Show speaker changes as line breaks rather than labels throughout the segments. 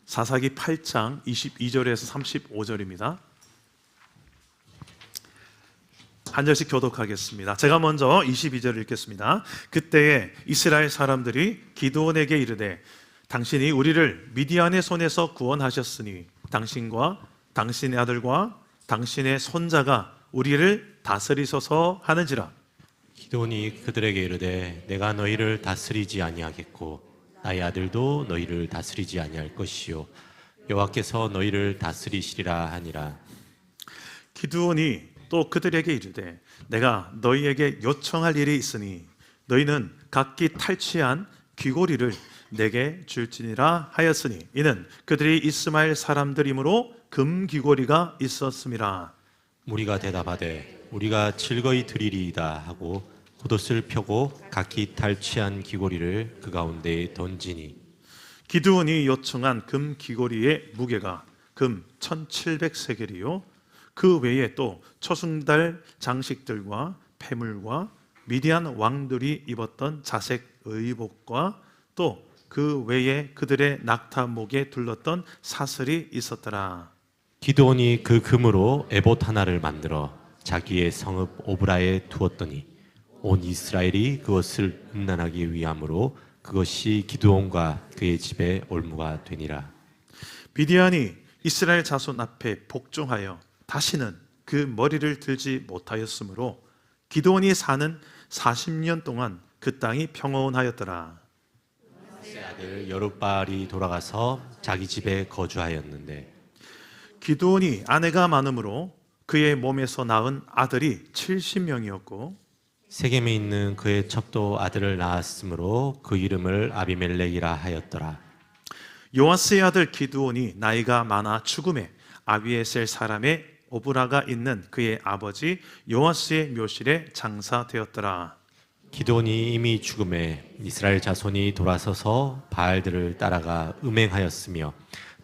사사기 8장 22절에서 35절입니다. 한 절씩 교독하겠습니다. 제가 먼저 22절을 읽겠습니다. 그때에 이스라엘 사람들이 기드온에게 이르되 당신이 우리를 미디안의 손에서 구원하셨으니 당신과 당신의 아들과 당신의 손자가 우리를 다스리소서 하는지라.
기드온이 그들에게 이르되 내가 너희를 다스리지 아니하겠고 나의 아들도 너희를 다스리지 아니할 것이요 여호와께서 너희를 다스리시리라 하니라.
기드온이 또 그들에게 이르되 내가 너희에게 요청할 일이 있으니 너희는 각기 탈취한 귀고리를 내게 줄지니라 하였으니 이는 그들이 이스마엘 사람들이므로 금 귀고리가 있었음이라.
무리가 대답하되 우리가 즐거이 드리리이다 하고 겉옷을 펴고 각기 탈취한 귀고리를 그 가운데에 던지니
기드온이 요청한 금 귀고리의 무게가 금 1700세겔이요 그 외에 또 초승달 장식들과 패물과 미디안 왕들이 입었던 자색 의복과 또 그 외에 그들의 낙타목에 둘렀던 사슬이 있었더라.
기드온이 그 금으로 에봇 하나를 만들어 자기의 성읍 오브라에 두었더니 온 이스라엘이 그것을 음란하기 위함으로 그것이 기드온과 그의 집에 올무가 되니라.
미디안이 이스라엘 자손 앞에 복종하여 다시는 그 머리를 들지 못하였으므로 기드온이 사는 40년 동안 그 땅이 평온하였더라.
세 아들 여룹바알이 돌아가서 자기 집에 거주하였는데
기드온이 아내가 많으므로 그의 몸에서 낳은 아들이 70명이었고
세겜에 있는 그의 첩도 아들을 낳았으므로 그 이름을 아비멜렉이라 하였더라.
요아스의 아들 기드온이 나이가 많아 죽음에 아비에셀 사람의 오브라가 있는 그의 아버지 요아스의 묘실에 장사되었더라.
기드온이 이미 죽음에 이스라엘 자손이 돌아서서 바알들을 따라가 음행하였으며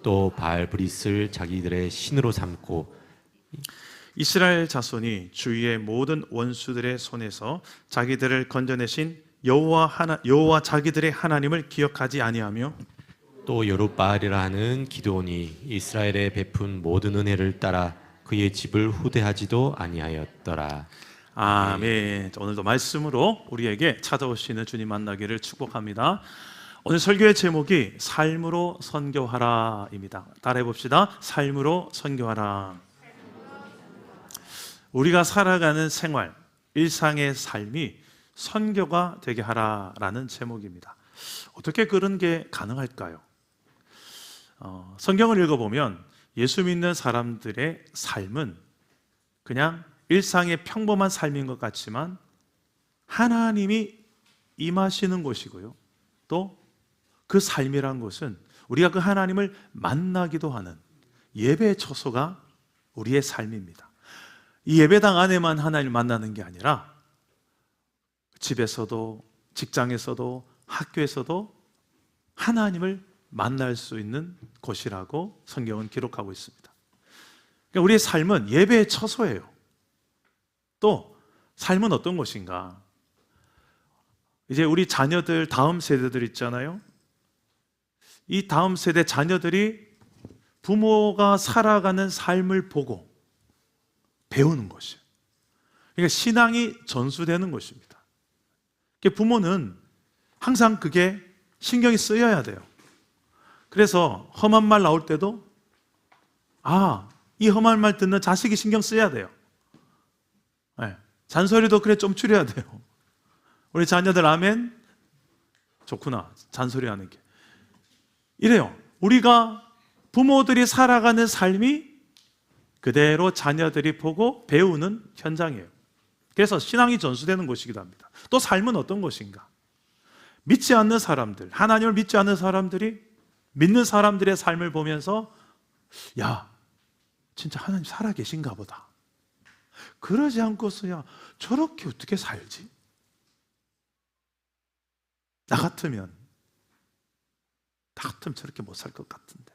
또 바알 브릿을 자기들의 신으로 삼고
이스라엘 자손이 주위의 모든 원수들의 손에서 자기들을 건져내신 여호와 자기들의 하나님을 기억하지 아니하며
또 여룹바알이라 하는 기드온이 이스라엘에 베푼 모든 은혜를 따라 그의 집을 후대하지도 아니하였더라.
아멘. 오늘도 말씀으로 우리에게 찾아오시는 주님 만나기를 축복합니다. 오늘 설교의 제목이 삶으로 선교하라입니다. 따라해 봅시다. 삶으로 선교하라. 우리가 살아가는 생활, 일상의 삶이 선교가 되게 하라라는 제목입니다. 어떻게 그런 게 가능할까요? 성경을 읽어보면 예수 믿는 사람들의 삶은 그냥 일상의 평범한 삶인 것 같지만 하나님이 임하시는 곳이고요. 또 그 삶이란 것은 우리가 그 하나님을 만나기도 하는 예배의 처소가 우리의 삶입니다. 이 예배당 안에만 하나님을 만나는 게 아니라 집에서도 직장에서도 학교에서도 하나님을 만날 수 있는 곳이라고 성경은 기록하고 있습니다. 그러니까 우리의 삶은 예배의 처소예요. 또 삶은 어떤 것인가? 이제 우리 자녀들, 다음 세대들 있잖아요. 이 다음 세대 자녀들이 부모가 살아가는 삶을 보고 배우는 것이에요. 그러니까 신앙이 전수되는 것입니다. 부모는 항상 그게 신경이 쓰여야 돼요. 그래서 험한 말 나올 때도 이 험한 말 듣는 자식이 신경 써야 돼요. 네. 잔소리도 그래 좀 줄여야 돼요. 우리 자녀들 아멘? 좋구나. 잔소리 하는 게. 이래요. 우리가 부모들이 살아가는 삶이 그대로 자녀들이 보고 배우는 현장이에요. 그래서 신앙이 전수되는 곳이기도 합니다. 또 삶은 어떤 것인가? 믿지 않는 사람들, 하나님을 믿지 않는 사람들이 믿는 사람들의 삶을 보면서 야, 진짜 하나님 살아계신가 보다. 그러지 않고서야 저렇게 어떻게 살지? 나 같으면 저렇게 못 살 것 같은데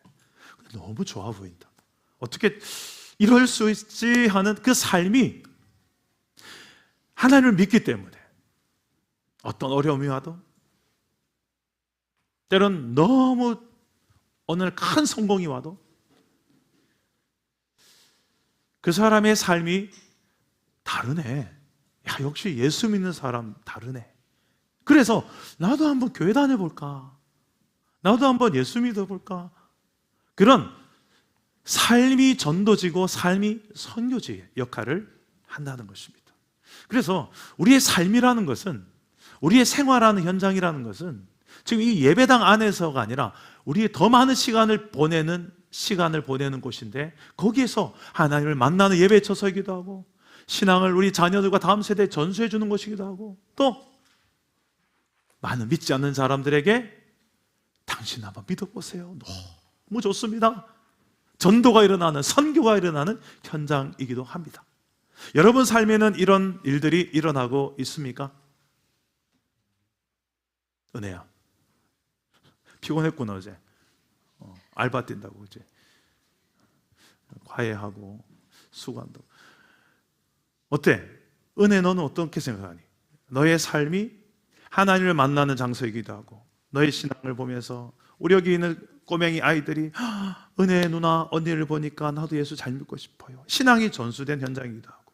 너무 좋아 보인다. 어떻게 이럴 수 있지 하는 그 삶이 하나님을 믿기 때문에 어떤 어려움이 와도 때론 너무 어느 날 큰 성공이 와도 그 사람의 삶이 다르네. 야, 역시 예수 믿는 사람 다르네. 그래서 나도 한번 교회 다녀볼까? 나도 한번 예수 믿어볼까? 그런 삶이 전도지고 삶이 선교지의 역할을 한다는 것입니다. 그래서 우리의 삶이라는 것은, 우리의 생활하는 현장이라는 것은 지금 이 예배당 안에서가 아니라 우리의 더 많은 시간을 보내는 곳인데, 거기에서 하나님을 만나는 예배 처소이기도 하고, 신앙을 우리 자녀들과 다음 세대에 전수해 주는 것이기도 하고, 또 많은 믿지 않는 사람들에게 당신 한번 믿어보세요, 너무 좋습니다, 전도가 일어나는, 선교가 일어나는 현장이기도 합니다. 여러분 삶에는 이런 일들이 일어나고 있습니까? 은혜야, 피곤했구나 어제. 알바 뛴다고 이제 과외하고 수고한다고. 어때? 은혜, 너는 어떻게 생각하니? 너의 삶이 하나님을 만나는 장소이기도 하고, 너의 신앙을 보면서 우리 여기 있는 꼬맹이 아이들이 은혜 누나 언니를 보니까 나도 예수 잘 믿고 싶어요, 신앙이 전수된 현장이기도 하고,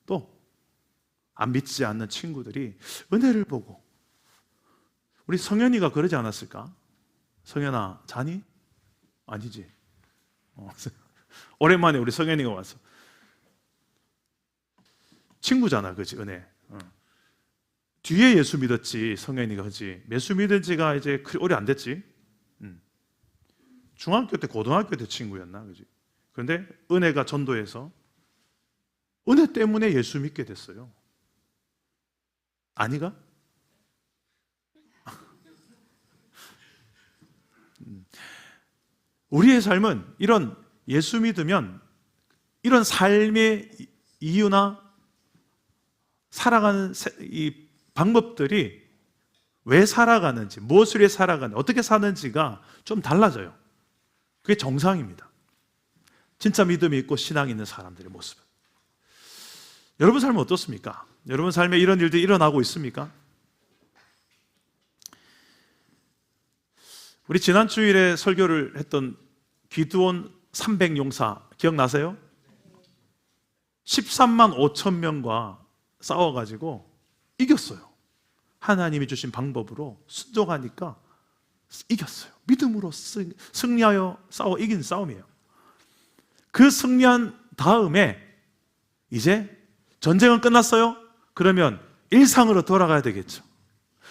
또 안 믿지 않는 친구들이 은혜를 보고, 우리 성현이가 그러지 않았을까? 성현아 자니? 아니지. 오랜만에 우리 성현이가 와서, 친구잖아, 그지? 은혜. 뒤에 예수 믿었지 성현이가, 그지? 예수 믿은 지가 이제 오래 안 됐지. 중학교 때, 고등학교 때 친구였나, 그지? 그런데 은혜가 전도해서 은혜 때문에 예수 믿게 됐어요. 아니가? 우리의 삶은 이런 예수 믿으면 이런 삶의 이유나 살아가는 이 방법들이 왜 살아가는지, 무엇을 위해 살아가는지, 어떻게 사는지가 좀 달라져요. 그게 정상입니다. 진짜 믿음이 있고 신앙이 있는 사람들의 모습은. 여러분 삶은 어떻습니까? 여러분 삶에 이런 일들이 일어나고 있습니까? 우리 지난 주일에 설교를 했던 기드온 300용사 기억나세요? 13만 5천 명과 싸워가지고 이겼어요. 하나님이 주신 방법으로 순종하니까 이겼어요. 믿음으로 승리하여 싸워 이긴 싸움이에요. 그 승리한 다음에 이제 전쟁은 끝났어요? 그러면 일상으로 돌아가야 되겠죠.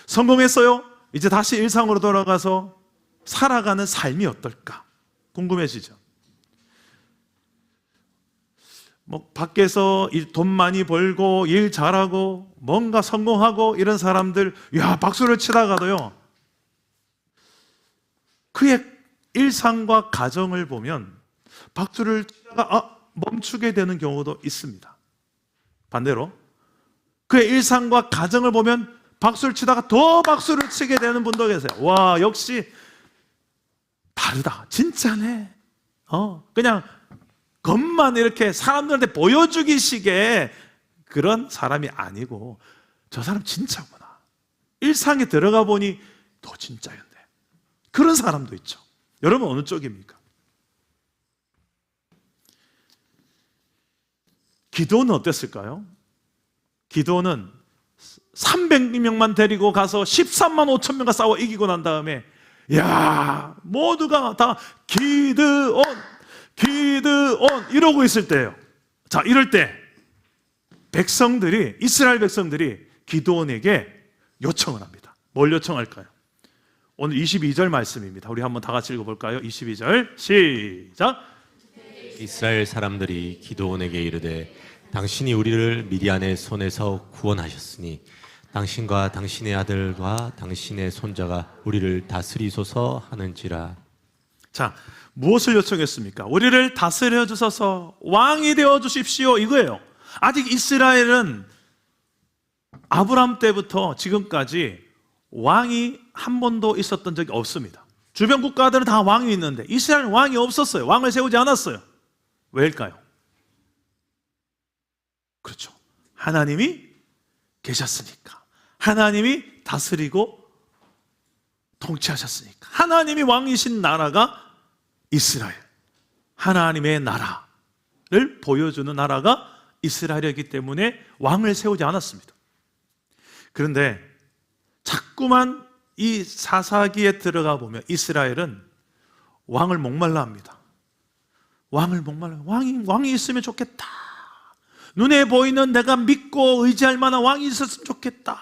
성공했어요? 이제 다시 일상으로 돌아가서 살아가는 삶이 어떨까 궁금해지죠. 뭐 밖에서 돈 많이 벌고 일 잘하고 뭔가 성공하고 이런 사람들, 야, 박수를 치다가도요, 그의 일상과 가정을 보면 박수를 치다가 멈추게 되는 경우도 있습니다. 반대로 그의 일상과 가정을 보면 박수를 치다가 더 박수를 치게 되는 분도 계세요. 와, 역시 다르다, 진짜네. 그냥 겉만 이렇게 사람들한테 보여주기 식의 그런 사람이 아니고, 저 사람 진짜구나, 일상에 들어가 보니 더 진짜였네, 그런 사람도 있죠. 여러분 어느 쪽입니까? 기도는 어땠을까요? 기도는 300명만 데리고 가서 13만 5천 명과 싸워 이기고 난 다음에, 야, 모두가 다 기드온 이러고 있을 때예요. 자, 이럴 때 백성들이, 이스라엘 백성들이 기드온에게 요청을 합니다. 뭘 요청할까요? 오늘 22절 말씀입니다. 우리 한번 다 같이 읽어볼까요? 22절 시작.
이스라엘 사람들이 기드온에게 이르되 당신이 우리를 미디안의 손에서 구원하셨으니 당신과 당신의 아들과 당신의 손자가 우리를 다스리소서 하는지라. 자,
무엇을 요청했습니까? 우리를 다스려 주소서, 왕이 되어 주십시오, 이거예요. 아직 이스라엘은 아브라함 때부터 지금까지 왕이 한 번도 있었던 적이 없습니다. 주변 국가들은 다 왕이 있는데 이스라엘은 왕이 없었어요. 왕을 세우지 않았어요. 왜일까요? 그렇죠, 하나님이 계셨으니까, 하나님이 다스리고 통치하셨으니까, 하나님이 왕이신 나라가 이스라엘, 하나님의 나라를 보여주는 나라가 이스라엘이기 때문에 왕을 세우지 않았습니다. 그런데 자꾸만 이 사사기에 들어가 보면 이스라엘은 왕을 목말라 합니다. 왕을 목말라. 왕이 있으면 좋겠다. 눈에 보이는 내가 믿고 의지할 만한 왕이 있었으면 좋겠다.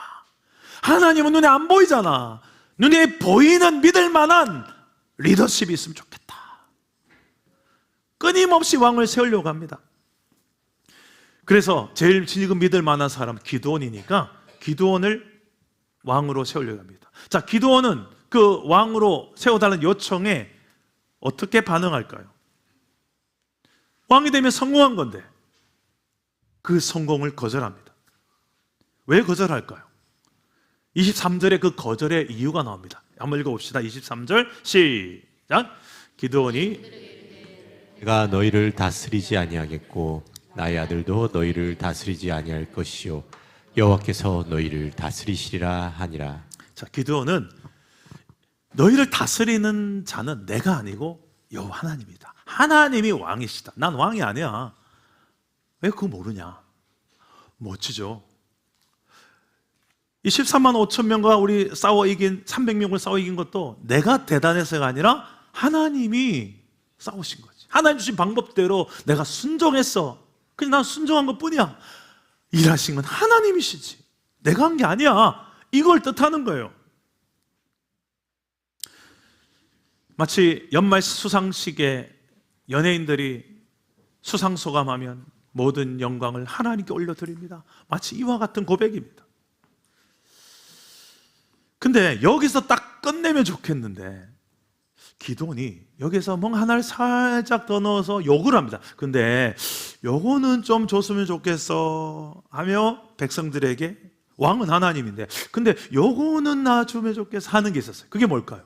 하나님은 눈에 안 보이잖아. 눈에 보이는 믿을 만한 리더십이 있으면 좋겠다. 끊임없이 왕을 세우려고 합니다. 그래서 제일 지금 믿을 만한 사람 기드온이니까 기드온을 왕으로 세우려고 합니다. 자, 기드온은 그 왕으로 세워달라는 요청에 어떻게 반응할까요? 왕이 되면 성공한 건데 그 성공을 거절합니다. 왜 거절할까요? 23절에 그 거절의 이유가 나옵니다. 한번 읽어봅시다. 23절 시작. 기드온이
내가 너희를 다스리지 아니하겠고 나의 아들도 너희를 다스리지 아니할 것이요 여호와께서 너희를 다스리시리라 하니라.
자, 기드온은 너희를 다스리는 자는 내가 아니고 여호와 하나님이다. 하나님이 왕이시다. 난 왕이 아니야. 왜 그거 모르냐? 멋지죠. 이 13만 5천 명과 우리 싸워 이긴 300명을 싸워 이긴 것도 내가 대단해서가 아니라 하나님이 싸우신 거지. 하나님 주신 방법대로 내가 순종했어. 그냥 난 순종한 것뿐이야. 일하신 건 하나님이시지. 내가 한 게 아니야. 이걸 뜻하는 거예요. 마치 연말 수상식에 연예인들이 수상소감하면 모든 영광을 하나님께 올려드립니다. 마치 이와 같은 고백입니다. 근데 여기서 딱 끝내면 좋겠는데 기드온이 여기서 뭔가 하나를 살짝 더 넣어서 욕을 합니다. 근데 요거는 좀 줬으면 좋겠어 하며 백성들에게, 왕은 하나님인데 근데 요거는 놔주면 좋겠어 하는 게 있었어요. 그게 뭘까요?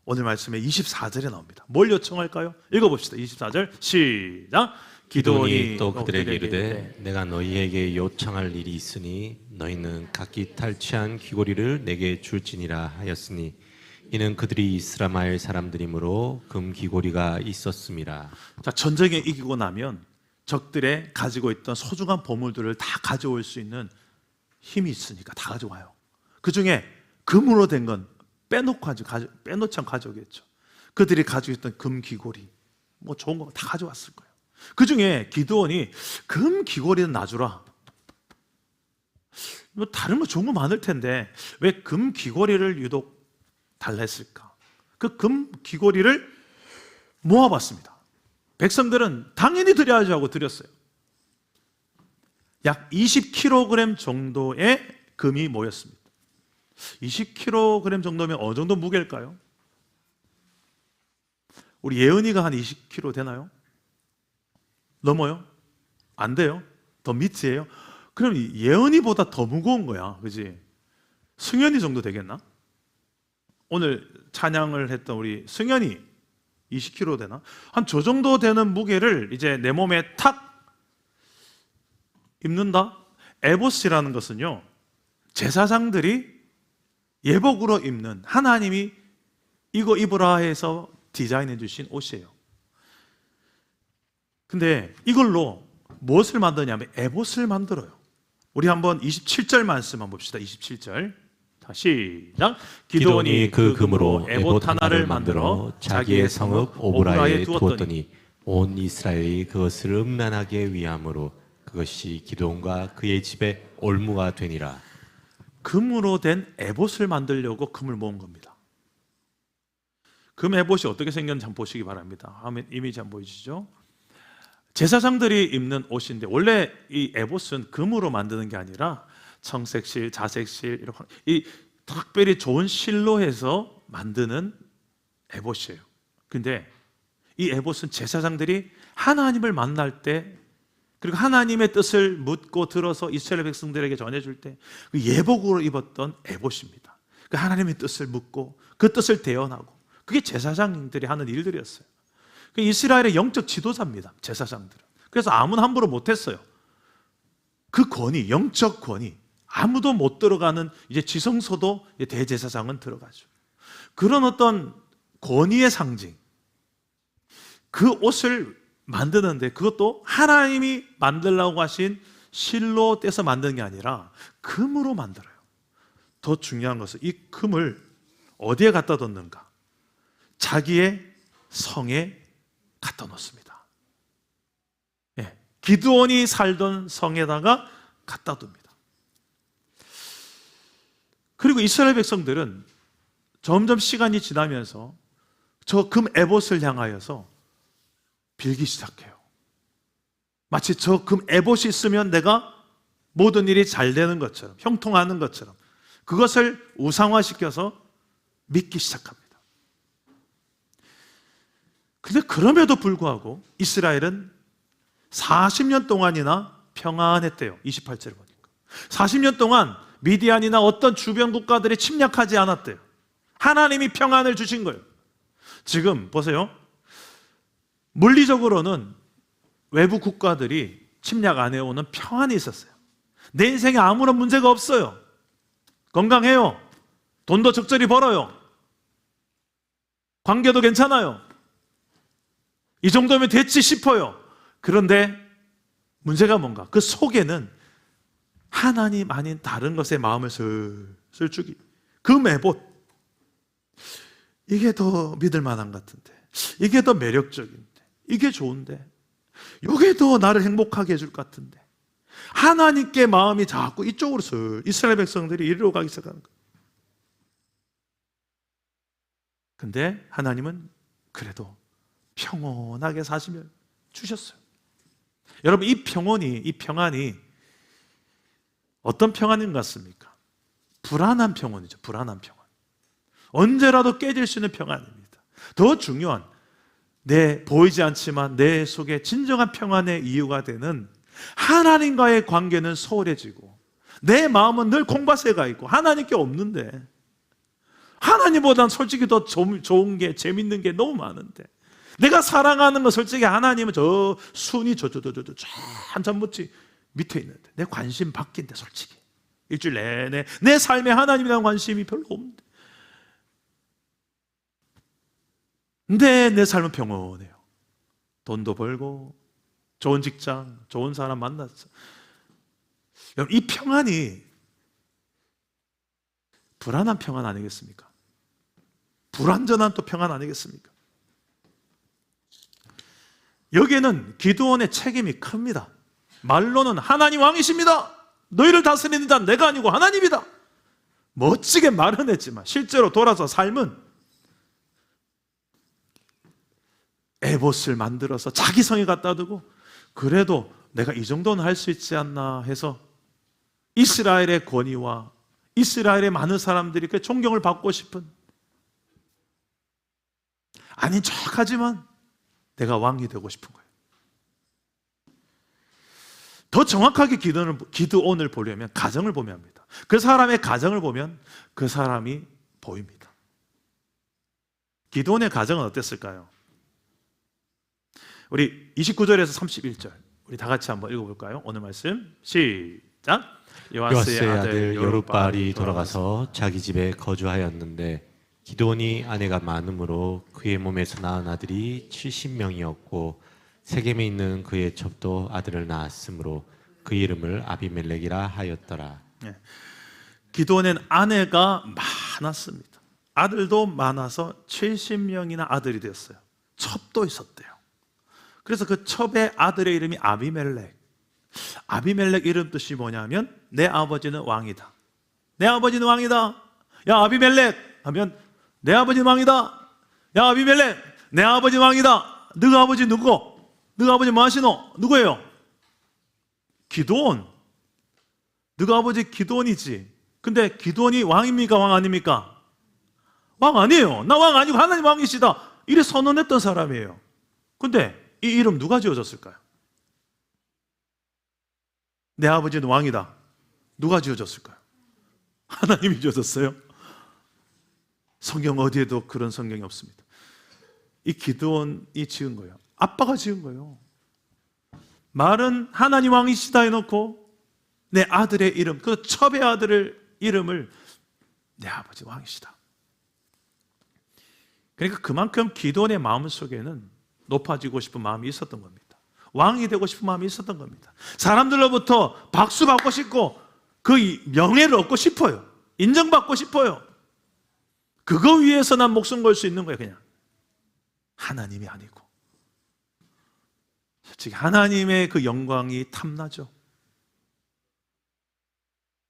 오늘 말씀에 24절에 나옵니다. 뭘 요청할까요? 읽어봅시다. 24절 시작.
기드온이 또 그들에게 이르되 내가 너희에게 요청할 일이 있으니 너희는 각기 탈취한 귀고리를 내게 줄지니라 하였으니 이는 그들이 이스라엘 사람들이므로 금 귀고리가 있었음이라.
자, 전쟁에 이기고 나면 적들의 가지고 있던 소중한 보물들을 다 가져올 수 있는 힘이 있으니까 다 가져와요. 그 중에 금으로 된 건 빼놓지 않고 가져오겠죠. 그들이 가지고 있던 금 귀고리, 뭐 좋은 거 다 가져왔을 거예요. 그 중에 기드온이 금 귀고리는 놔주라. 뭐 다른 거 좋은 거 많을 텐데 왜 금 귀고리를 유독 달라 했을까? 그 금 귀고리를 모아봤습니다. 백성들은 당연히 드려야지 하고 드렸어요. 약 20kg 정도의 금이 모였습니다. 20kg 정도면 어느 정도 무게일까요? 우리 예은이가 한 20kg 되나요? 넘어요? 안 돼요? 더 밑이에요? 그럼 예은이보다 더 무거운 거야, 그지? 승현이 정도 되겠나? 오늘 찬양을 했던 우리 승현이 20kg 되나? 한 저 정도 되는 무게를 이제 내 몸에 탁 입는다? 에봇이라는 것은요, 제사장들이 예복으로 입는, 하나님이 이거 입으라 해서 디자인해 주신 옷이에요. 근데 이걸로 무엇을 만드냐면 에봇을 만들어요. 우리 한번 27절 말씀 한번 봅시다. 27절 시작.
기드온이 그 금으로 에봇 하나를 만들어 자기의 성읍 오브라에 두었더니 온 이스라엘이 그것을 음란하게 위함으로 그것이 기드온과 그의 집에 올무가 되니라.
금으로 된 에봇을 만들려고 금을 모은 겁니다. 금 에봇이 어떻게 생겼는지 한번 보시기 바랍니다. 이미지 한번 보여주시죠. 제사장들이 입는 옷인데 원래 이 에봇은 금으로 만드는 게 아니라 청색실, 자색실 이렇게 이 특별히 좋은 실로 해서 만드는 에봇이에요. 근데 이 에봇은 제사장들이 하나님을 만날 때, 그리고 하나님의 뜻을 묻고 들어서 이스라엘 백성들에게 전해줄 때 그 예복으로 입었던 에봇입니다. 그 하나님의 뜻을 묻고 그 뜻을 대언하고, 그게 제사장들이 하는 일들이었어요. 그 이스라엘의 영적 지도자입니다, 제사장들은. 그래서 아무나 함부로 못했어요. 그 권위, 영적 권위, 아무도 못 들어가는 이제 지성소도 대제사장은 들어가죠. 그런 어떤 권위의 상징, 그 옷을 만드는데 그것도 하나님이 만들라고 하신 실로 떼서 만드는 게 아니라 금으로 만들어요. 더 중요한 것은 이 금을 어디에 갖다 뒀는가? 자기의 성에 갖다 놓습니다. 예, 기드온이 살던 성에다가 갖다 둡니다. 그리고 이스라엘 백성들은 점점 시간이 지나면서 저 금 에봇을 향하여서 빌기 시작해요. 마치 저 금 에봇이 있으면 내가 모든 일이 잘 되는 것처럼, 형통하는 것처럼 그것을 우상화시켜서 믿기 시작합니다. 그런데 그럼에도 불구하고 이스라엘은 40년 동안이나 평안했대요. 28절을 보니까 40년 동안 미디안이나 어떤 주변 국가들이 침략하지 않았대요. 하나님이 평안을 주신 거예요. 지금 보세요. 물리적으로는 외부 국가들이 침략 안 해오는 평안이 있었어요. 내 인생에 아무런 문제가 없어요. 건강해요. 돈도 적절히 벌어요. 관계도 괜찮아요. 이 정도면 됐지 싶어요. 그런데 문제가 뭔가? 그 속에는 하나님 아닌 다른 것에 마음을 슬슬 주기. 그 매봇. 이게 더 믿을 만한 것 같은데. 이게 더 매력적인데. 이게 좋은데. 이게 더 나를 행복하게 해줄 것 같은데. 하나님께 마음이 자꾸 이쪽으로 이스라엘 백성들이 이리로 가기 시작하는 거예요. 근데 하나님은 그래도 평온하게 사시며 주셨어요. 여러분, 이 평안이 어떤 평안인 것 같습니까? 불안한 평안이죠. 불안한 평안. 언제라도 깨질 수 있는 평안입니다. 더 중요한, 보이지 않지만 내 속에 진정한 평안의 이유가 되는 하나님과의 관계는 소홀해지고 내 마음은 늘 콩밭에 가 있고 하나님께 없는데, 하나님보단 솔직히 더 좋은 게, 재밌는 게 너무 많은데, 내가 사랑하는 건 솔직히 하나님은 저 순이 한참 밑에 있는데, 내 관심 바뀐데 솔직히 일주일 내내 내 삶에 하나님에 대한 관심이 별로 없는데, 근데 내 삶은 평온해요. 돈도 벌고 좋은 직장, 좋은 사람 만났어. 여러분, 이 평안이 불안한 평안 아니겠습니까? 불완전한 또 평안 아니겠습니까? 여기에는 기드온의 책임이 큽니다. 말로는 하나님 왕이십니다. 너희를 다스리는 자는 내가 아니고 하나님이다. 멋지게 말은 했지만 실제로 돌아서 삶은 에봇을 만들어서 자기 성에 갖다 두고, 그래도 내가 이 정도는 할 수 있지 않나 해서 이스라엘의 권위와 이스라엘의 많은 사람들이 그 존경을 받고 싶은, 아닌 척하지만 내가 왕이 되고 싶은 거예요. 더 정확하게 기드온을 보려면 가정을 보면 합니다. 그 사람의 가정을 보면 그 사람이 보입니다. 기드온의 가정은 어땠을까요? 우리 29절에서 31절 우리 다 같이 한번 읽어볼까요? 오늘 말씀 시작.
요아스의 아들 여룻바알이 돌아가서 자기 집에 거주하였는데 기드온이 아내가 많음으로 그의 몸에서 낳은 아들이 70명이었고 세겜에 있는 그의 첩도 아들을 낳았으므로 그 이름을 아비멜렉이라 하였더라.
기드온엔 아내가 많았습니다. 아들도 많아서 70명이나 아들이 되었어요. 첩도 있었대요. 그래서 그 첩의 아들의 이름이 아비멜렉. 아비멜렉 이름 뜻이 뭐냐면 내 아버지는 왕이다. 내 아버지는 왕이다. 야 아비멜렉 하면 내 아버지는 왕이다. 야 아비멜렉 내 아버지 왕이다. 너가 아버지 누구? 너가 아버지 뭐 하시노? 누구예요? 기드온. 너가 아버지 기드온이지. 근데 기드온이 왕입니까? 왕 아닙니까? 왕 아니에요. 나 왕 아니고 하나님 왕이시다. 이래 선언했던 사람이에요. 근데 이 이름 누가 지어줬을까요? 내 아버지는 왕이다. 누가 지어줬을까요? 하나님이 지어줬어요. 성경 어디에도 그런 성경이 없습니다. 이 기드온이 지은 거예요. 아빠가 지은 거예요. 말은 하나님 왕이시다 해놓고 내 아들의 이름, 그 첩의 아들의 이름을 내 아버지 왕이시다. 그러니까 그만큼 기드온의 마음속에는 높아지고 싶은 마음이 있었던 겁니다. 왕이 되고 싶은 마음이 있었던 겁니다. 사람들로부터 박수 받고 싶고 그 명예를 얻고 싶어요. 인정받고 싶어요. 그거 위해서 난 목숨 걸 수 있는 거예요. 그냥 하나님이 아니고. 솔직히 하나님의 그 영광이 탐나죠.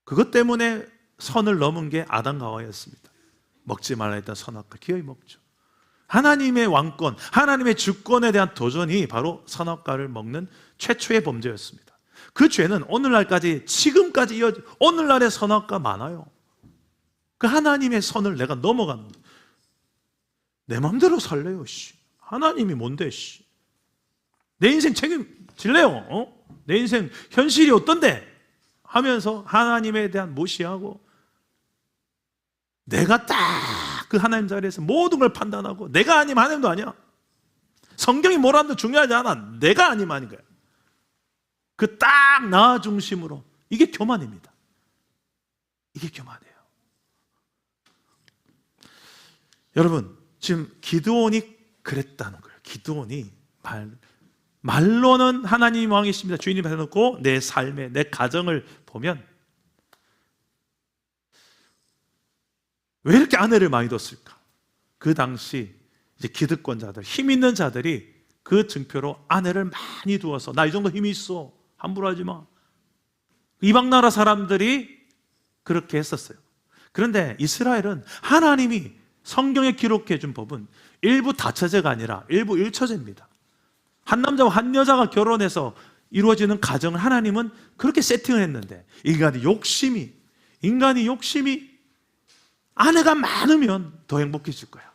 그것 때문에 선을 넘은 게 아담과 하와였습니다. 먹지 말라 했던 선악과 기어이 먹죠. 하나님의 왕권, 하나님의 주권에 대한 도전이 바로 선악과를 먹는 최초의 범죄였습니다. 그 죄는 오늘날까지, 지금까지 이어져, 오늘날의 선악과 많아요. 그 하나님의 선을 내가 넘어가는 거예요. 내 마음대로 살래요. 하나님이 뭔데? 내 인생 책임질래요? 내 인생 현실이 어떤데? 하면서 하나님에 대한 무시하고 내가 딱 그 하나님 자리에서 모든 걸 판단하고 내가 아니면 하나님도 아니야. 성경이 뭐라도 중요하지 않아. 내가 아니면 아닌 거야. 그 딱 나 중심으로. 이게 교만입니다. 이게 교만이에요. 여러분, 지금 기드온이 그랬다는 거예요. 기드온이 말로는 하나님 왕이십니다. 주인님 해놓고 내 삶에, 내 가정을 보면 왜 이렇게 아내를 많이 뒀을까? 그 당시 이제 기득권자들, 힘 있는 자들이 그 증표로 아내를 많이 두어서 나 이 정도 힘이 있어. 함부로 하지 마. 이방 나라 사람들이 그렇게 했었어요. 그런데 이스라엘은 하나님이 성경에 기록해 준 법은 일부 다처제가 아니라 일부 일처제입니다. 한 남자와 한 여자가 결혼해서 이루어지는 가정을 하나님은 그렇게 세팅을 했는데 인간이 욕심이 아내가 많으면 더 행복해질 거야.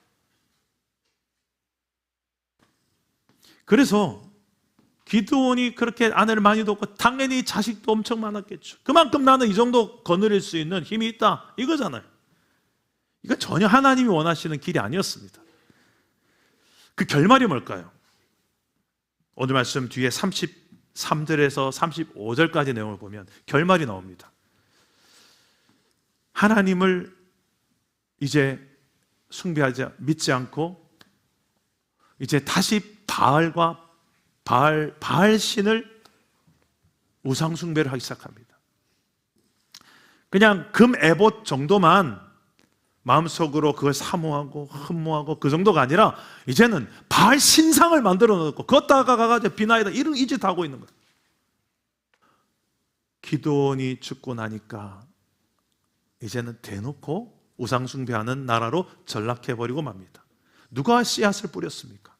그래서 기드온이 그렇게 아내를 많이 뒀고 당연히 자식도 엄청 많았겠죠. 그만큼 나는 이 정도 거느릴 수 있는 힘이 있다 이거잖아요. 이거 전혀 하나님이 원하시는 길이 아니었습니다. 그 결말이 뭘까요? 오늘 말씀 뒤에 33절에서 35절까지 내용을 보면 결말이 나옵니다. 하나님을 이제 숭배하지 믿지 않고 이제 다시 바알 신을 우상 숭배를 하기 시작합니다. 그냥 금 에봇 정도만 마음속으로 그걸 사모하고 흠모하고 그 정도가 아니라 이제는 바알 신상을 만들어 놓고 걷다가 가가지고 비나이다 이런 이 짓 하고 있는 거예요. 기드온이 죽고 나니까 이제는 대놓고 우상 숭배하는 나라로 전락해버리고 맙니다. 누가 씨앗을 뿌렸습니까?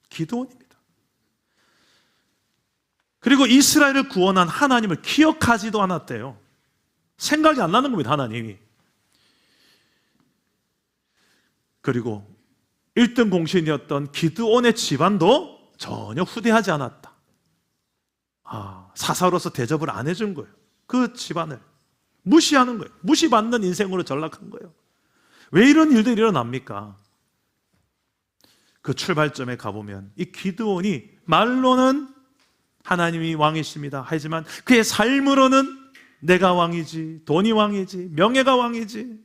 기드온입니다. 그리고 이스라엘을 구원한 하나님을 기억하지도 않았대요. 생각이 안 나는 겁니다, 하나님이. 그리고 1등 공신이었던 기드온의 집안도 전혀 후대하지 않았다. 사사로서 대접을 안 해준 거예요. 그 집안을 무시하는 거예요. 무시받는 인생으로 전락한 거예요. 왜 이런 일들이 일어납니까? 그 출발점에 가보면 이 기드온이 말로는 하나님이 왕이십니다 하지만 그의 삶으로는 내가 왕이지, 돈이 왕이지, 명예가 왕이지,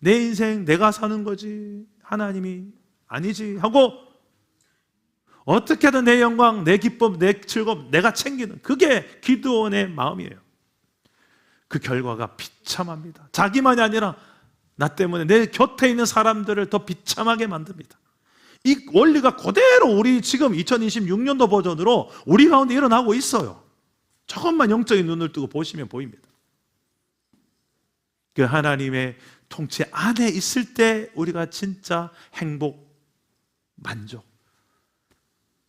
내 인생 내가 사는 거지 하나님이 아니지 하고 어떻게든 내 영광, 내 기쁨, 내 즐거움 내가 챙기는 그게 기드온의 마음이에요. 그 결과가 비참합니다. 자기만이 아니라 나 때문에 내 곁에 있는 사람들을 더 비참하게 만듭니다. 이 원리가 그대로 우리 지금 2026년도 버전으로 우리 가운데 일어나고 있어요. 조금만 영적인 눈을 뜨고 보시면 보입니다. 그 하나님의 통치 안에 있을 때 우리가 진짜 행복, 만족,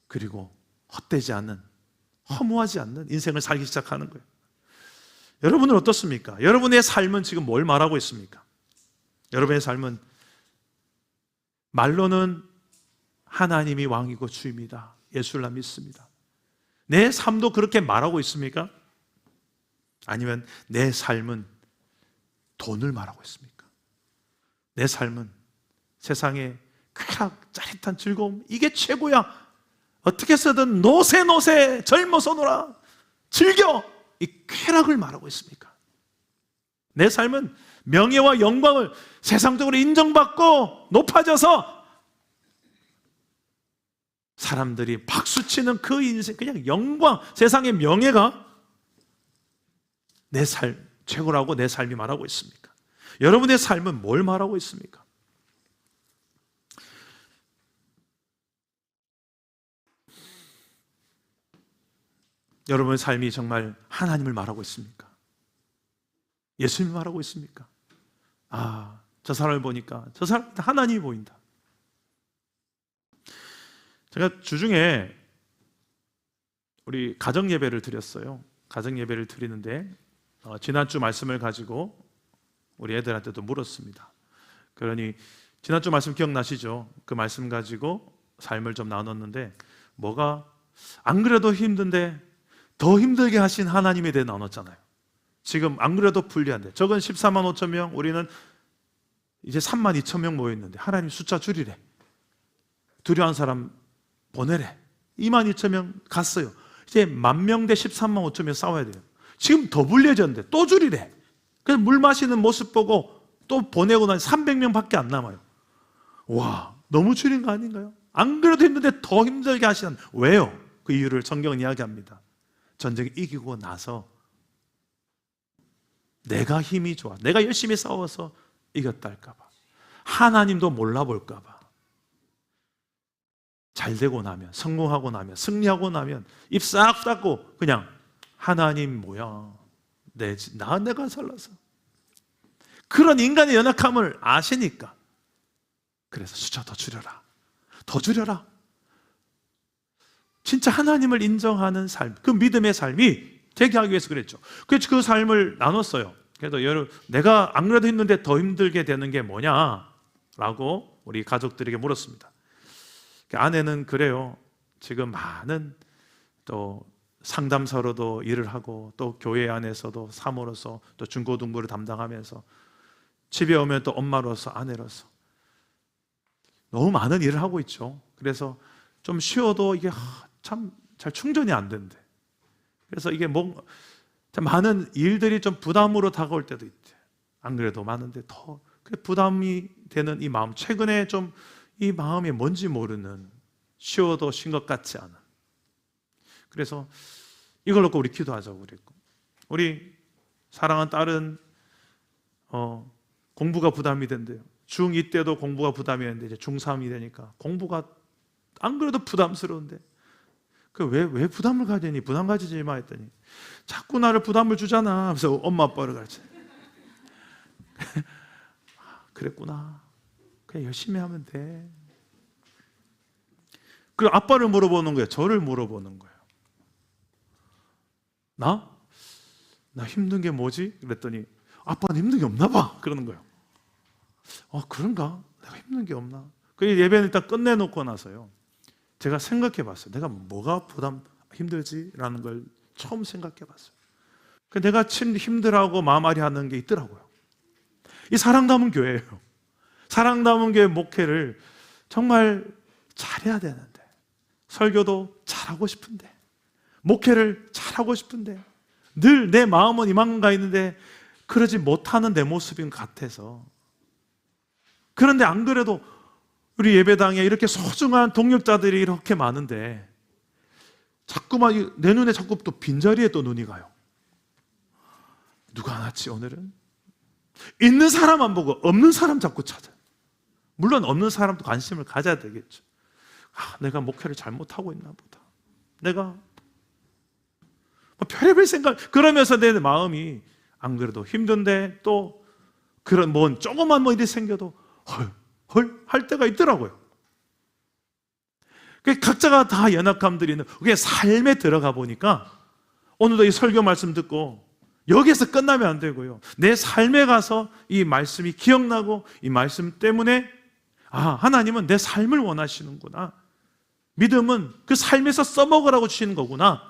그리고 헛되지 않는, 허무하지 않는 인생을 살기 시작하는 거예요. 여러분은 어떻습니까? 여러분의 삶은 지금 뭘 말하고 있습니까? 여러분의 삶은 말로는 하나님이 왕이고 주입니다. 예수를 믿습니다. 내 삶도 그렇게 말하고 있습니까? 아니면 내 삶은 돈을 말하고 있습니까? 내 삶은 세상의 쾌락, 짜릿한 즐거움 이게 최고야. 어떻게 해서든 노세 젊어서 놀아 즐겨 이 쾌락을 말하고 있습니까? 내 삶은 명예와 영광을 세상적으로 인정받고 높아져서 사람들이 박수치는 그 인생, 그냥 영광, 세상의 명예가 내 삶 최고라고 내 삶이 말하고 있습니까? 여러분의 삶은 뭘 말하고 있습니까? 여러분의 삶이 정말 하나님을 말하고 있습니까? 예수님을 말하고 있습니까? 아, 저 사람을 보니까 저 사람 하나님이 보인다. 제가 주중에 우리 가정 예배를 드렸어요. 가정 예배를 드리는데 지난주 말씀을 가지고 우리 애들한테도 물었습니다. 그러니 지난주 말씀 기억나시죠? 그 말씀 가지고 삶을 좀 나눴는데 뭐가 안 그래도 힘든데 더 힘들게 하신 하나님에 대해 나눴잖아요. 지금 안 그래도 불리한데 적은 14만 5천 명, 우리는 이제 3만 2천 명 모여있는데 하나님 숫자 줄이래. 두려워하는 사람 보내래. 2만 2천 명 갔어요. 이제 10,000명 대 13만 5천 명 싸워야 돼요. 지금 더 불리해졌는데 또 줄이래. 그래서 물 마시는 모습 보고 또 보내고 나니 300명밖에 안 남아요. 와, 너무 줄인 거 아닌가요? 안 그래도 힘든데 더 힘들게 하시는. 왜요? 그 이유를 성경은 이야기합니다. 전쟁에 이기고 나서 내가 힘이 좋아, 내가 열심히 싸워서 이겼다 할까 봐, 하나님도 몰라볼까 봐, 잘 되고 나면, 성공하고 나면, 승리하고 나면 입 싹 닫고 그냥 하나님 뭐야, 내가 살라서. 그런 인간의 연약함을 아시니까 그래서 숫자 더 줄여라, 더 줄여라. 진짜 하나님을 인정하는 삶, 그 믿음의 삶이 되게 하기 위해서 그랬죠. 그래서 그 삶을 나눴어요. 그래서 여러분, 내가 안 그래도 힘든데 더 힘들게 되는 게 뭐냐라고 우리 가족들에게 물었습니다. 아내는 그래요. 지금 많은 또 상담사로도 일을 하고 또 교회 안에서도 사모로서 또 중고등부를 담당하면서 집에 오면 또 엄마로서 아내로서 너무 많은 일을 하고 있죠. 그래서 좀 쉬어도 이게 참 잘 충전이 안 된대. 그래서 이게 참 많은 일들이 좀 부담으로 다가올 때도 있대. 안 그래도 많은데 더 부담이 되는 이 마음, 최근에 좀 이 마음이 뭔지 모르는, 쉬어도 쉰 것 같지 않은. 그래서 이걸 놓고 우리 기도하자고 그랬고, 우리 사랑하는 딸은 공부가 부담이 된대요. 중2 때도 공부가 부담이었는데 이제 중3이 되니까 공부가 안 그래도 부담스러운데 왜 부담을 가지니? 부담 가지지 마 했더니 자꾸 나를 부담을 주잖아. 그래서 엄마 아빠를 가르쳐. 그랬구나. 그냥 열심히 하면 돼. 그리고 아빠를 물어보는 거예요. 저를 물어보는 거예요. 나 힘든 게 뭐지? 그랬더니 아빠는 힘든 게 없나 봐. 그러는 거예요. 그런가? 내가 힘든 게 없나? 그 예배는 일단 끝내놓고 나서요, 제가 생각해 봤어요. 내가 뭐가 힘들지? 라는 걸 처음 생각해 봤어요. 내가 참 힘들어하고 마음앓이 하는 게 있더라고요. 이 사랑담은 교회예요. 사랑담은 교회 목회를 정말 잘해야 되는데, 설교도 잘하고 싶은데, 목회를 잘하고 싶은데 늘 내 마음은 이만 가 있는데 그러지 못하는 내 모습인 것 같아서. 그런데 안 그래도 우리 예배당에 이렇게 소중한 동역자들이 이렇게 많은데 자꾸만 내 눈에 자꾸 또 빈자리에 또 눈이 가요. 누가 왔지 오늘은? 있는 사람 안 보고 없는 사람 자꾸 찾아요. 물론 없는 사람도 관심을 가져야 되겠죠. 내가 목회를 잘못하고 있나 보다. 내가 별의별 생각, 그러면서 내 마음이 안 그래도 힘든데 또 그런 조그만 일이 생겨도 헐 할 때가 있더라고요. 각자가 다 연약함들이 있는, 그게 삶에 들어가 보니까 오늘도 이 설교 말씀 듣고 여기에서 끝나면 안 되고요, 내 삶에 가서 이 말씀이 기억나고 이 말씀 때문에 하나님은 내 삶을 원하시는구나, 믿음은 그 삶에서 써먹으라고 주시는 거구나.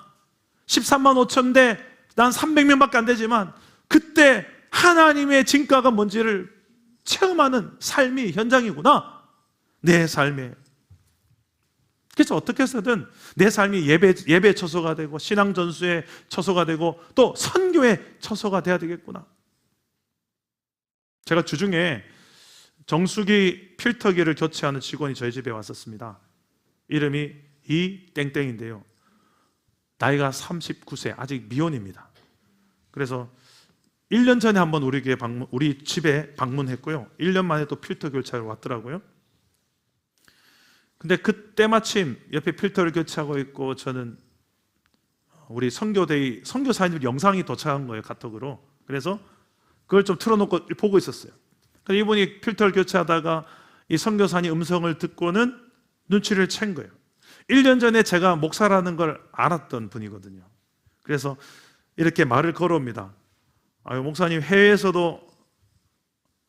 13만 5천 대 난 300명밖에 안 되지만 그때 하나님의 진가가 뭔지를 체험하는 삶이 현장이구나, 내 삶에. 그래서 어떻게 해서든 내 삶이 예배 처소가 되고 신앙 전수의 처소가 되고 또 선교의 처소가 돼야 되겠구나. 제가 주중에 정수기 필터기를 교체하는 직원이 저희 집에 왔었습니다. 이름이 이 땡땡인데요. 나이가 39세, 아직 미혼입니다. 그래서 1년 전에 한번 우리 집에 방문했고요. 1년 만에 또 필터 교체하러 왔더라고요. 근데 그때 마침 옆에 필터를 교체하고 있고 저는 우리 선교사님 영상이 도착한 거예요, 카톡으로. 그래서 그걸 좀 틀어놓고 보고 있었어요. 그래서 이분이 필터를 교체하다가 이 선교사님 음성을 듣고는 눈치를 챈 거예요. 1년 전에 제가 목사라는 걸 알았던 분이거든요. 그래서 이렇게 말을 걸어옵니다. 아유, 목사님 해외에서도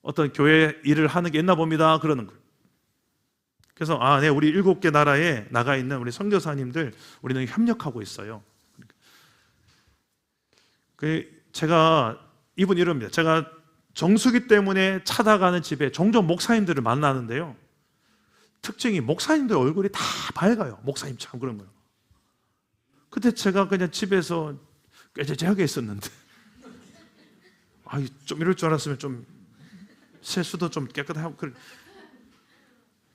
어떤 교회 일을 하는 게 있나 봅니다. 그러는 거예요. 그래서 네, 우리 7개 나라에 나가 있는 우리 선교사님들 우리는 협력하고 있어요. 제가 이분 이럽니다. 제가 정수기 때문에 찾아가는 집에 종종 목사님들을 만나는데요. 특징이 목사님들 얼굴이 다 밝아요. 목사님 참 그런 거예요. 그때 제가 그냥 집에서 꾀죄죄하게 있었는데 좀 이럴 줄 알았으면 좀 세수도 좀 깨끗하고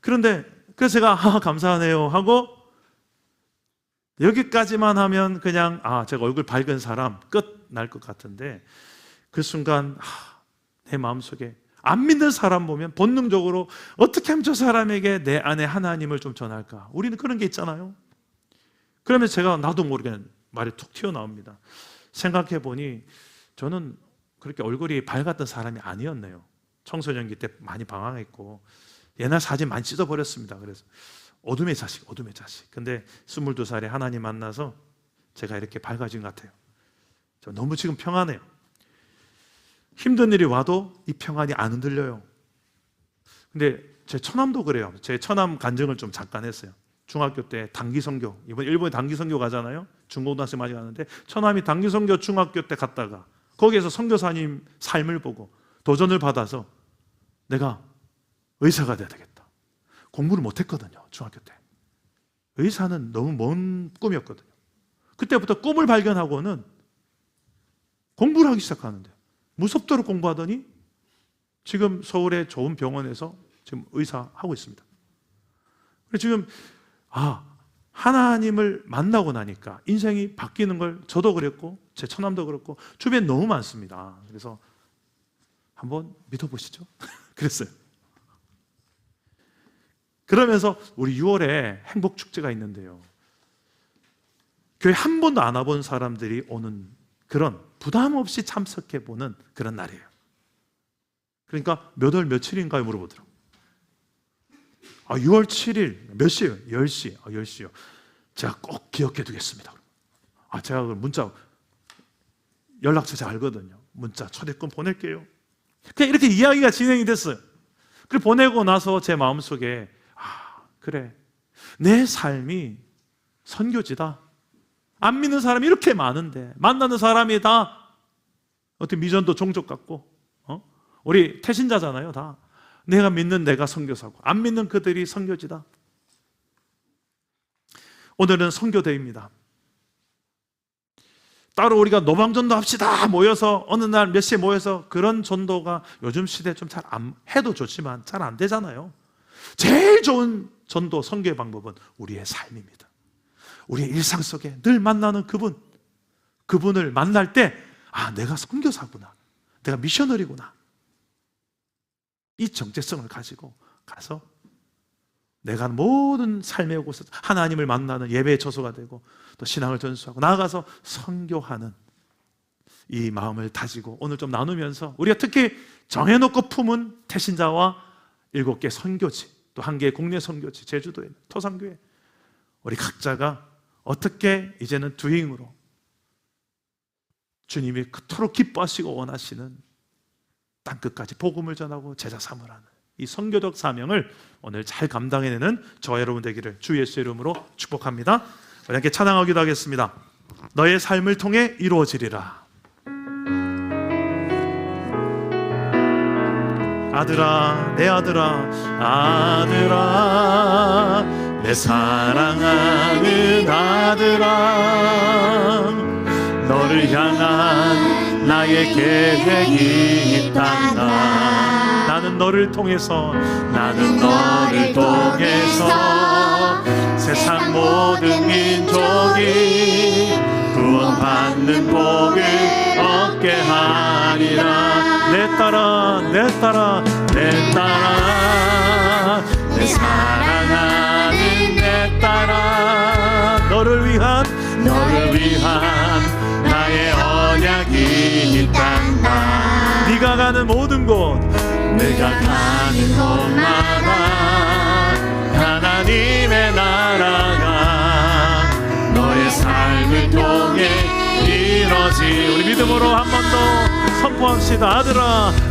그런데 그래서 제가 감사하네요 하고 여기까지만 하면 그냥 제가 얼굴 밝은 사람 끝 날 것 같은데 그 순간 내 마음속에 안 믿는 사람 보면 본능적으로 어떻게 하면 저 사람에게 내 안에 하나님을 좀 전할까? 우리는 그런 게 있잖아요. 그러면 제가 나도 모르게 말이 툭 튀어나옵니다. 생각해 보니 저는 그렇게 얼굴이 밝았던 사람이 아니었네요. 청소년기 때 많이 방황했고 옛날 사진 많이 찢어버렸습니다. 그래서 어둠의 자식. 근데 22살에 하나님 만나서 제가 이렇게 밝아진 것 같아요. 저 너무 지금 평안해요. 힘든 일이 와도 이 평안이 안 흔들려요. 근데 제 처남도 그래요. 제 처남 간증을 좀 잠깐 했어요. 중학교 때 단기 선교, 이번 일본에 단기 선교 가잖아요. 중고등학생 많이 가는데 처남이 단기 선교 중학교 때 갔다가 거기에서 선교사님 삶을 보고 도전을 받아서 내가 의사가 돼야 되겠다. 공부를 못했거든요. 중학교 때. 의사는 너무 먼 꿈이었거든요. 그때부터 꿈을 발견하고는 공부를 하기 시작하는데 무섭도록 공부하더니 지금 서울의 좋은 병원에서 지금 의사하고 있습니다. 그래서 지금 하나님을 만나고 나니까 인생이 바뀌는 걸 저도 그랬고 제 처남도 그렇고 주변에 너무 많습니다. 그래서 한번 믿어보시죠. 그랬어요. 그러면서 우리 6월에 행복축제가 있는데요. 교회 한 번도 안 와본 사람들이 오는 그런 부담 없이 참석해보는 그런 날이에요. 그러니까 몇 월 며칠인가요? 물어보더라고요. 6월 7일 몇 시예요? 10시. 10시요. 제가 꼭 기억해 두겠습니다. 제가 문자 연락처 잘 알거든요. 문자 초대권 보낼게요. 그냥 이렇게 이야기가 진행이 됐어요. 그리고 보내고 나서 제 마음속에 그래, 내 삶이 선교지다. 안 믿는 사람이 이렇게 많은데 만나는 사람이 다 어떻게 미전도 종족 같고 우리 태신자잖아요. 다 내가 믿는 내가 선교사고 안 믿는 그들이 선교지다. 오늘은 선교대회입니다. 따로 우리가 노방전도 합시다 모여서 어느 날 몇 시에 모여서 그런 전도가 요즘 시대에 좀 잘 안 해도 좋지만 잘 안 되잖아요. 제일 좋은 전도 선교의 방법은 우리의 삶입니다. 우리의 일상 속에 늘 만나는 그분을 만날 때 내가 선교사구나, 내가 미셔너리구나, 이 정체성을 가지고 가서 내가 모든 삶의 곳에서 하나님을 만나는 예배의 처소가 되고 또 신앙을 전수하고 나아가서 선교하는 이 마음을 다지고 오늘 좀 나누면서 우리가 특히 정해놓고 품은 태신자와 7개 선교지, 또 1개의 국내 선교지, 제주도에 토산교회, 우리 각자가 어떻게 이제는 두잉으로 주님이 그토록 기뻐하시고 원하시는 땅끝까지 복음을 전하고 제자 삼으라는 이 선교적 사명을 오늘 잘 감당해내는 저와 여러분 되기를 주 예수의 이름으로 축복합니다. 우리 함께 찬양하기도 하겠습니다. 너의 삶을 통해 이루어지리라. 아들아, 내 아들아, 아들아, 내 사랑하는 아들아, 너를 향한 나의 계획이 있단다. 나는 나는 너를 통해서 세상 모든 민족이 구원받는 복을 얻게 하리라. 내 딸아 내 딸아 내 딸아 내 사랑하는 내 딸아 너를 위한 나의 언약이 있단다. 네가 가는 모든 곳 내가 가는 곳마다 하나님의 나라가 너의 삶을 통해 이뤄지. 우리 믿음으로 한 번 더 선포합시다.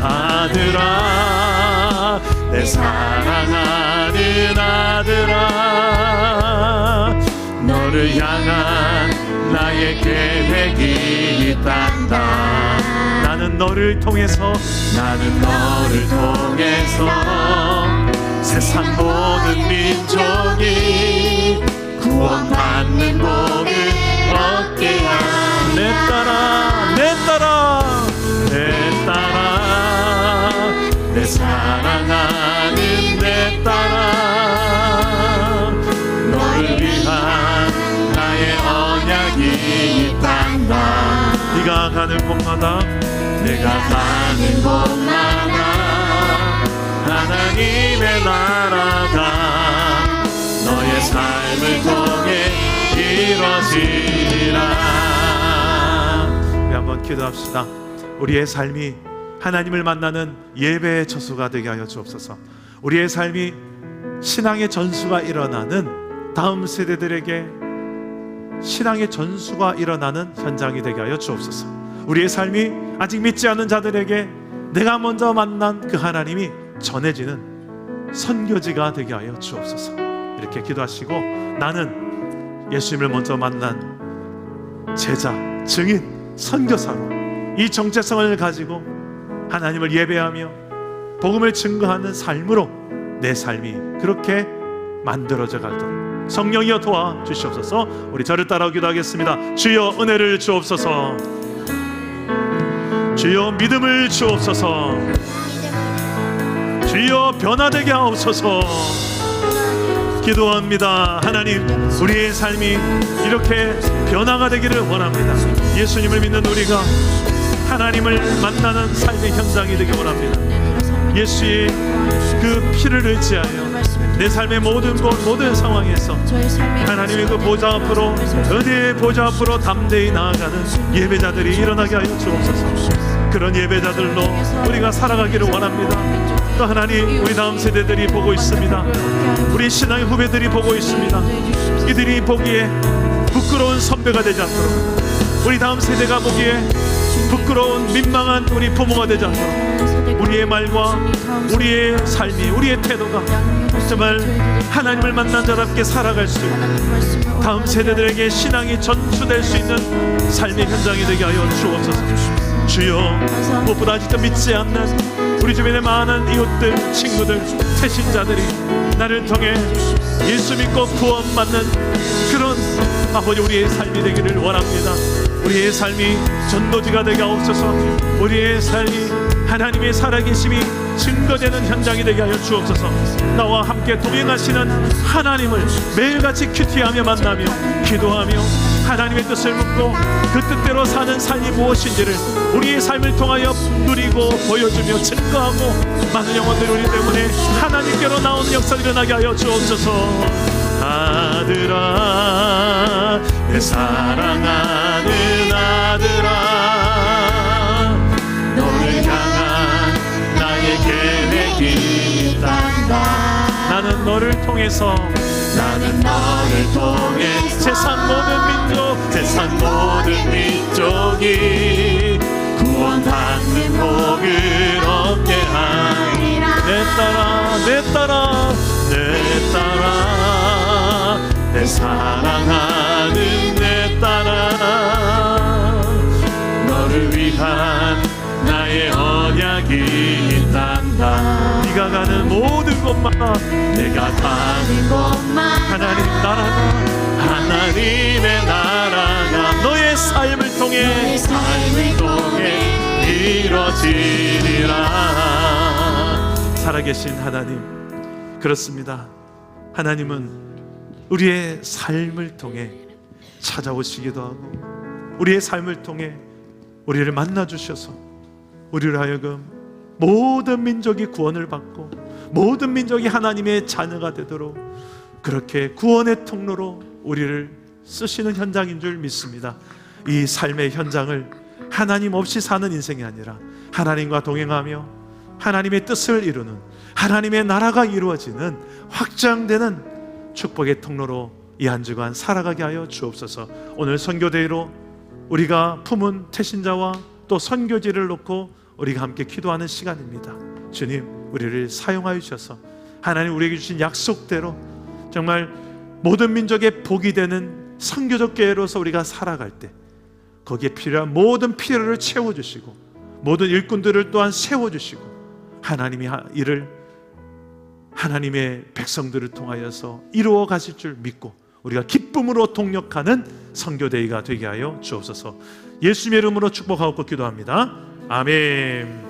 아들아 내 사랑하는 아들아 너를 향한 나의 계획이 있단다. 나는 너를 통해서 세상 모든 민족이 구원받는 복을 얻게 하라. 내 딸아 내 사랑하는 내 딸아 너를 위한 나의 언약이 있단다. 네가 가는 곳마다 하나님의 나라가 너의 삶을 통해 이루어지리라. 우리 한번 기도합시다. 우리의 삶이 하나님을 만나는 예배의 처소가 되게 하여 주옵소서. 우리의 삶이 신앙의 전수가 일어나는 다음 세대들에게 신앙의 전수가 일어나는 현장이 되게 하여 주옵소서. 우리의 삶이 아직 믿지 않는 자들에게 내가 먼저 만난 그 하나님이 전해지는 선교지가 되게 하여 주옵소서. 이렇게 기도하시고 나는 예수님을 먼저 만난 제자, 증인, 선교사로 이 정체성을 가지고 하나님을 예배하며 복음을 증거하는 삶으로 내 삶이 그렇게 만들어져 가도록 성령이여 도와주시옵소서. 우리 저를 따라 기도하겠습니다. 주여 은혜를 주옵소서. 주여 믿음을 주옵소서. 주여 변화되게 하옵소서. 기도합니다. 하나님 우리의 삶이 이렇게 변화가 되기를 원합니다. 예수님을 믿는 우리가 하나님을 만나는 삶의 현장이 되기 원합니다. 예수의 그 피를 의지하여 내 삶의 모든 곳 모든 상황에서 하나님의 그 보좌 앞으로 은혜의 보좌 앞으로 담대히 나아가는 예배자들이 일어나게 하여 주옵소서. 그런 예배자들로 우리가 살아가기를 원합니다. 또 하나님 우리 다음 세대들이 보고 있습니다. 우리 신앙의 후배들이 보고 있습니다. 이들이 보기에 부끄러운 선배가 되지 않도록 우리 다음 세대가 보기에 부끄러운 민망한 우리 부모가 되지 않도록 우리의 말과 우리의 삶이 우리의 태도가 정말 하나님을 만난 자답게 살아갈 수 있는 다음 세대들에게 신앙이 전수될 수 있는 삶의 현장이 되게 하여 주옵소서. 주여 무엇보다 아직도 믿지 않는 우리 주변의 많은 이웃들 친구들 새신자들이 나를 통해 예수 믿고 구원받는 그런 아버지 우리의 삶이 되기를 원합니다. 우리의 삶이 전도지가 되게 하옵소서. 우리의 삶이 하나님의 살아계심이 증거되는 현장이 되게 하여 주옵소서. 나와 함께 동행하시는 하나님을 매일같이 큐티하며 만나며 기도하며 하나님의 뜻을 묻고 그 뜻대로 사는 삶이 무엇인지를 우리의 삶을 통하여 누리고 보여주며 증거하고 많은 영혼들이 우리 때문에 하나님께로 나오는 역사가 일어나게 하여 주옵소서. 아들아 내 사랑하는 아들아 너를 향한 나의 계획이 있단다. 나는 너를 통해서 세상 모든 민족이 구원받는 복을 얻게 하리라. 내 딸아 내 사랑하는 내 딸아 너를 위한 나의 언약이 있단다. 네가 가는 모든 곳마다 하나님의 나라가 너의 삶을 통해 이루어지리라. 살아계신 하나님, 그렇습니다. 하나님은 우리의 삶을 통해 찾아오시기도 하고 우리의 삶을 통해 우리를 만나주셔서 우리를 하여금 모든 민족이 구원을 받고 모든 민족이 하나님의 자녀가 되도록 그렇게 구원의 통로로 우리를 쓰시는 현장인 줄 믿습니다. 이 삶의 현장을 하나님 없이 사는 인생이 아니라 하나님과 동행하며 하나님의 뜻을 이루는, 하나님의 나라가 이루어지는 확장되는 축복의 통로로 이 한 주간 살아가게 하여 주옵소서. 오늘 선교대회로 우리가 품은 태신자와 또 선교지를 놓고 우리가 함께 기도하는 시간입니다. 주님, 우리를 사용하여 주셔서 하나님 우리에게 주신 약속대로 정말 모든 민족의 복이 되는 선교적 교회로서 우리가 살아갈 때 거기에 필요한 모든 필요를 채워주시고 모든 일꾼들을 또한 세워주시고 하나님이 이를 하나님의 백성들을 통하여서 이루어 가실 줄 믿고 우리가 기쁨으로 동력하는 선교대회가 되게 하여 주옵소서. 예수님의 이름으로 축복하고 기도합니다. 아멘.